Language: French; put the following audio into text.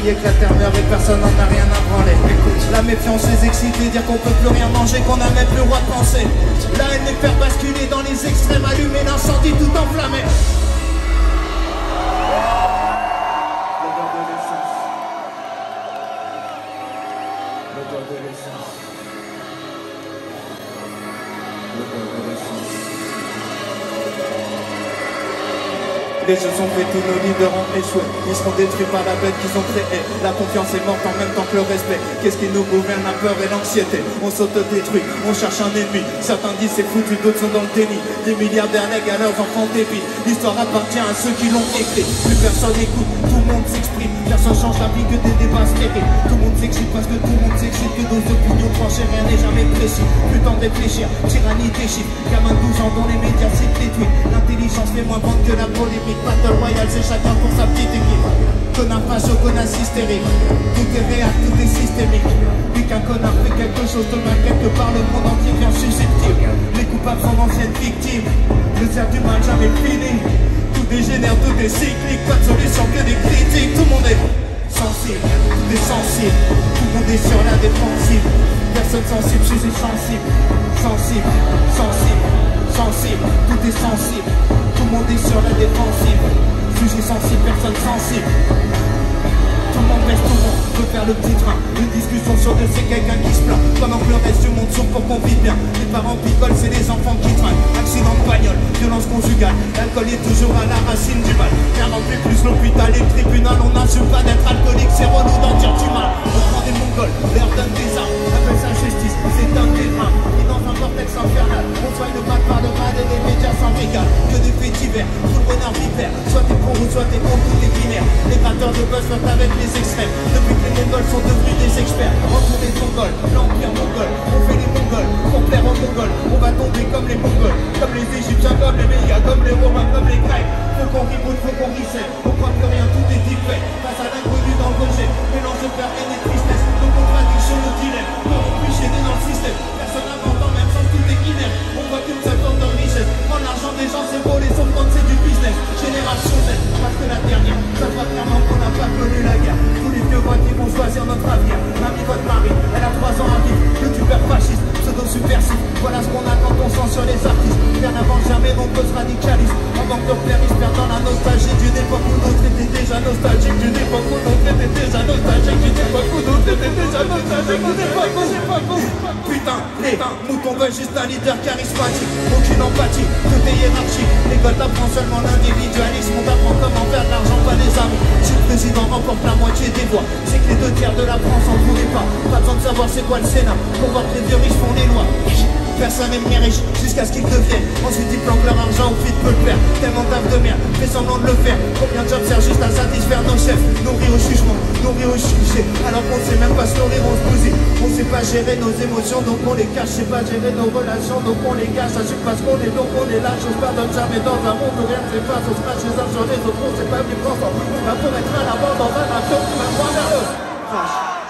bruit éclate terre et personne n'en a rien à branler. La méfiance les excite et dire qu'on peut plus rien manger, qu'on n'a même plus le droit de penser. La haine les faire basculer dans les extrêmes, allumer l'incendie tout enflammé. L'odeur de l'essence. L'odeur de l'essence. L'odeur de l'essence. Les jeux sont faits, tous nos leaders ont échoué. Ils seront détruits par la bête qu'ils ont créée. La confiance est morte en même temps que le respect. Qu'est-ce qui nous gouverne? La peur et l'anxiété. On s'autodétruit, on cherche un ennemi. Certains disent c'est foutu, d'autres sont dans le déni. Des milliardaires lèguent à leurs enfants débits. L'histoire appartient à ceux qui l'ont écrit. Plus personne écoute, tout le monde s'exprime. Personne change la vie que des débats stéréés. Tout le monde s'excite parce que tout le monde s'excite. Que nos opinions tranchées, rien n'est jamais précis. Plus temps de réfléchir, tyrannie des chiffres. Gamin de 12 ans dont les médias citent les tweets. L'intelligence fait moins vendre que la polémique. Battle Royale, c'est chacun pour sa petite équipe. Connard facho, connard hystérique. Tout est réel, tout est systémique. Puis qu'un connard fait quelque chose de mal quelque part, le monde entier vient susceptible. Les coupables sont d'anciennes victimes. Le cercle du mal jamais fini. Tout dégénère, tout est cyclique. Pas de solution que des critiques. Tout le monde est sensible, tout est sensible. Tout le monde est sur la défensive. Personne sensible, je suis sensible. Sensible, sensible, sensible. Tout est sensible. Tout le monde est sur la défensive. Sujet sensible, personne sensible. Tout le monde reste, tout le monde veut faire le petit train. Une discussion sur deux, c'est quelqu'un qui se plaint. Pendant que le reste du monde souffre pour qu'on vive bien. Les parents picolent, c'est les enfants qui trinquent. Accident de bagnole, violence conjugale. L'alcool est toujours à la racine du mal. Rien n'en fait plus l'hôpital et le tribunal. On n'assume pas d'être alcoolique, c'est relou d'en dire du mal. On prend des mongols, leur donne des armes. Appelle ça justice, c'est un des mains. Et dans un vortex infernal, on soigne le mal par le mal et les médias s'en régalent. Que des faits divers, tout le bonheur vipère. Soit t'es pour ou soit t'es contre, tout est binaire. Les batteurs de buzz flirtent avec les extrêmes. Depuis que les Mongols sont devenus des experts. Entre les Mongols, l'Empire mongol. On fait les Mongols, pour plaire aux Mongols. On va tomber comme les Mongols, comme les Égyptiens, comme les Mégas, comme les Romains, comme les Grecs. Faut qu'on reboot, faut qu'on reset. On croit que rien, tout est fait. Face à l'inconnu dans le rejet. Mélange de peur et de tristesse. Nos contradictions, nos dilemmes. Pour plus gêner dans le système. Personne n'invente en même sens, tout est inerte. On voit qu'une seule forme de richesse. Prendre l'argent des gens, c'est beau, les sommes quand c'est du business. Génération Z, parce que la dernière, ça voit clairement qu'on n'a pas connu la guerre. Tous les vieux voix qui vont choisir notre avenir. Mamie, votre mari, elle a 3 ans à vivre. Youtubeur fasciste, pseudo-subversif. Voilà ce qu'on a quand on sent sur les artistes. Bien avant jamais, nombreux radicalisme. En manque de repères, ils se perdent dans la nostalgie d'une époque où d'autres étaient déjà nostalgiques. D'une époque où d'autres étaient déjà nostalgiques. D'une époque où d'autres étaient déjà nostalgiques. D'une époque où... Putain, les moutons veulent juste un leader charismatique. Aucune empathie, tout est hiérarchique. L'école t'apprend seulement l'individualisme. On t'apprend comment faire de l'argent, pas des amis. Si le président remporte la moitié des voix, c'est que les 2 tiers de la France en voulaient pas. Pas besoin de savoir c'est quoi le Sénat pour voir que les vieux riches font les lois. Personne n'est riche jusqu'à ce qu'ils deviennent. Ensuite ils planquent leur argent au vide peut le faire. Tellement taf de merde, fais semblant de le faire. Combien de jobs servent juste à satisfaire nos chefs. Nourrir au jugement, nourrir au sujet. Alors qu'on sait même pas se nourrir, on se bousille. On sait pas gérer nos émotions donc on les cache. Sait pas gérer nos relations donc on les cache. Assume parce qu'on est donc on est là. Chose pardonne jamais dans un monde où rien ne s'efface. On se crache les uns sur les autres, on sait pas vivre ensemble. On va pour être à la bande dans un avion qui va droit vers le crash.